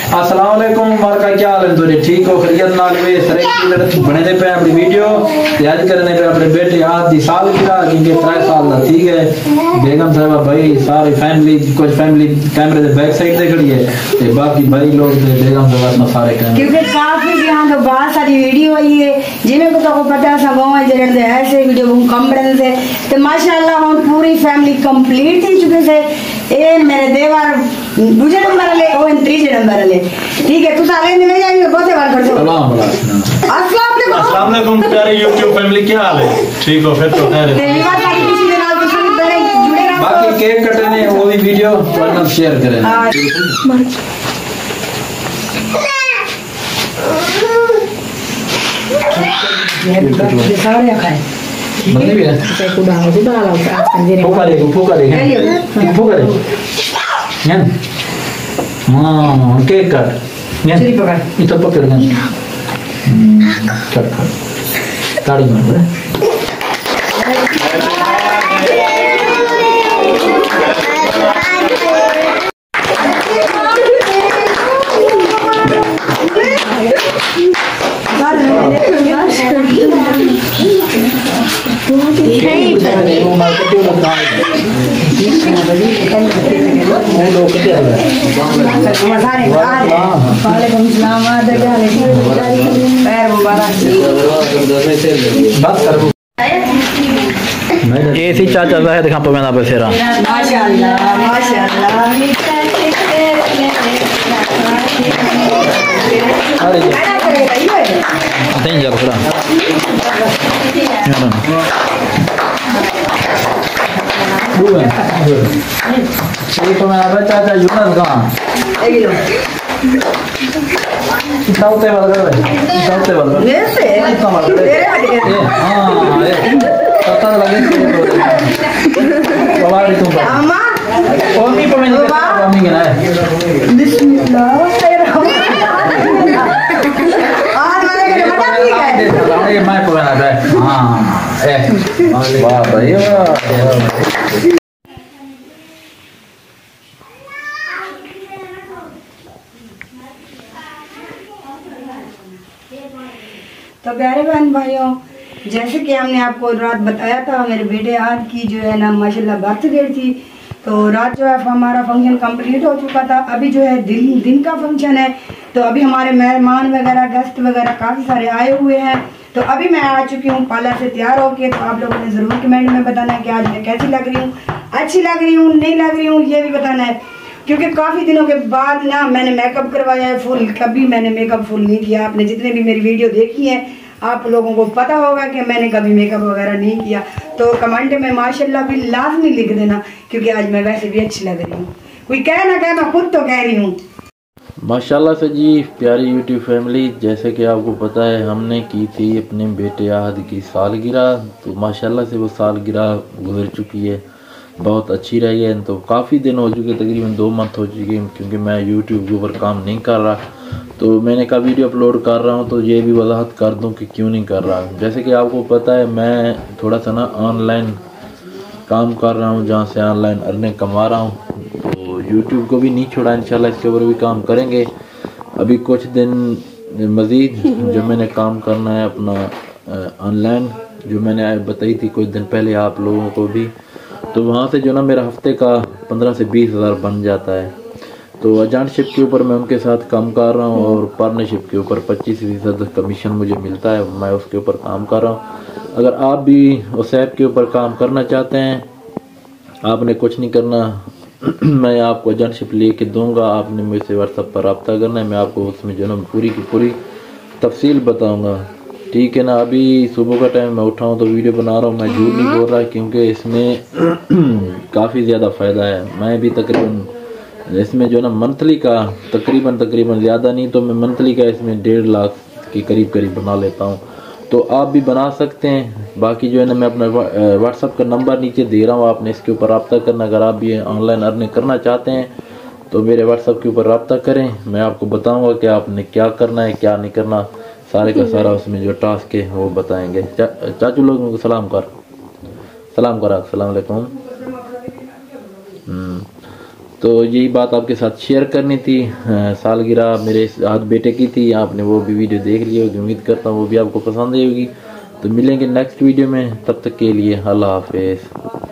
अस्सलाम वालेकुम मार का क्या हाल है तुझे ठीक हो खैरियत नाल वे सरे की लड़त बने पे अपनी वीडियो याद करने पे अपने बेटे आज दी साल की क्योंकि 3 साल दा ठीक है बेगम साहब भाई सारी फैमिली कुछ फैमिली कैमरे दे बैक साइड दे खड़ी है ते बाकी भाई लोग दे बेगम साहब सारे कैमरे क्योंकि काफी यहाँ तो बहुत सारी वीडियो आई है जिन्हें को तो पता सा गांव है जरण दे ऐसे वीडियो कम बन से तो माशाल्लाह हम पूरी फैमिली कंप्लीट थी चुके से ए मेरे देवर दूसरे नंबर ले और तीसरे नंबर ले ठीक है तू सारे में नहीं जाएंगे बहुत बार कर दो अस्सलाम वालेकुम प्यारे YouTube फैमिली क्या हाल है ठीक हो फिर तो खैर बाकी केक कटने वो भी वीडियो वरना शेयर करें सारे खाए मतलब भी है फूका ले यान केक कट यान itu pakai dengan cut tarik mana ऐसी चाचा जाहिद खां पे मैं बसेरा माशाल्लाह माशाल्लाह अरे जा बकरा ये तो मैं अब चाचा यूनस कहां साउथे वाला साउथे वाला वैसे इसका मतलब हां पता लगे बाबा तुम अम्मा ओमी पे मैंने ओमी के ना बिस्मिल्लाह आज मैंने के बता दी है ये मैं पे ना हां वाह भाई वाह तो प्यारे बहन भाइयों जैसे कि हमने आपको रात बताया था मेरे बेटे आज की जो है ना माशाल्लाह बर्थडे थी तो रात जो है हमारा फंक्शन कंप्लीट हो चुका था अभी जो है दिन का फंक्शन है तो अभी हमारे मेहमान वगैरह गेस्ट वगैरह काफ़ी सारे आए हुए हैं तो अभी मैं आ चुकी हूँ पार्लर से तैयार होके तो आप लोगों ने ज़रूर कमेंट में बताना है कि आज मैं कैसी लग रही हूँ अच्छी लग रही हूँ नहीं लग रही हूँ ये भी बताना है क्योंकि काफ़ी दिनों के बाद ना मैंने मेकअप करवाया है फुल कभी मैंने मेकअप फुल नहीं किया आपने जितने भी मेरी वीडियो देखी है आप लोगों को पता होगा कि मैंने कभी मेकअप वगैरह नहीं किया तो कमेंट में माशाल्लाह भी लाजमी लिख देना क्योंकि आज मैं वैसे भी अच्छी लग रही हूँ कोई कह ना कह मैं खुद तो कह रही हूँ माशाल्लाह से जी प्यारी यूट्यूब फैमिली जैसे कि आपको पता है हमने की थी अपने बेटे आहद की सालगिरह तो माशाल्लाह से वो सालगिरह गुजर चुकी है बहुत अच्छी रही है तो काफ़ी दिन हो चुके तकरीबन 2 मंथ हो चुके हैं क्योंकि मैं यूट्यूब के ऊपर काम नहीं कर रहा तो मैंने कहा वीडियो अपलोड कर रहा हूँ तो ये भी वजाहत कर दूँ कि क्यों नहीं कर रहा जैसे कि आपको पता है मैं थोड़ा सा ना ऑनलाइन काम कर रहा हूँ जहाँ से ऑनलाइन अर्निंग कमा रहा हूँ तो यूट्यूब को भी नहीं छोड़ा इंशाल्लाह इसके ऊपर भी काम करेंगे अभी कुछ दिन मज़ीद जो मैंने काम करना है अपना ऑनलाइन जो मैंने बताई थी कुछ दिन पहले आप लोगों को भी तो वहाँ से जो ना मेरा हफ्ते का 15 से 20 हज़ार बन जाता है तो एजेंटशिप के ऊपर मैं उनके साथ काम कर रहा हूँ और पार्टनरशिप के ऊपर 25% कमीशन मुझे मिलता है मैं उसके ऊपर काम कर रहा हूँ अगर आप भी उस ऐप के ऊपर काम करना चाहते हैं आपने कुछ नहीं करना मैं आपको एजेंटशिप लेके दूंगा आपने मुझसे व्हाट्सएप पर रब्ता करना है मैं आपको उसमें जो ना पूरी की पूरी तफसील बताऊँगा ठीक है ना अभी सुबह का टाइम मैं उठा हूँ तो वीडियो बना रहा हूँ मैं झूठ नहीं बोल रहा क्योंकि इसमें काफ़ी ज़्यादा फ़ायदा है मैं भी तकरीबन इसमें जो ना मंथली का तकरीबन ज़्यादा नहीं तो मैं मंथली का इसमें 1.5 लाख के करीब बना लेता हूँ तो आप भी बना सकते हैं बाकी जो है ना मैं अपना व्हाट्सअप का नंबर नीचे दे रहा हूँ आपने इसके ऊपर रब्ता करना अगर आप भी ऑनलाइन अर्निंग करना चाहते हैं तो मेरे व्हाट्सएप के ऊपर रब्ता करें मैं आपको बताऊँगा कि आपने क्या करना है क्या नहीं करना सारे का सारा उसमें जो टास्क है वो बताएंगे। चाचू लोगों को सलाम कर अस्सलाम वालेकुम। तो यही बात आपके साथ शेयर करनी थी। सालगिरह मेरे हाथ बेटे की थी, आपने वो भी वीडियो देख ली होगी, उम्मीद करता हूँ वो भी आपको पसंद आई होगी। तो मिलेंगे नेक्स्ट वीडियो में, तब तक के लिए अल्लाह हाफिज़।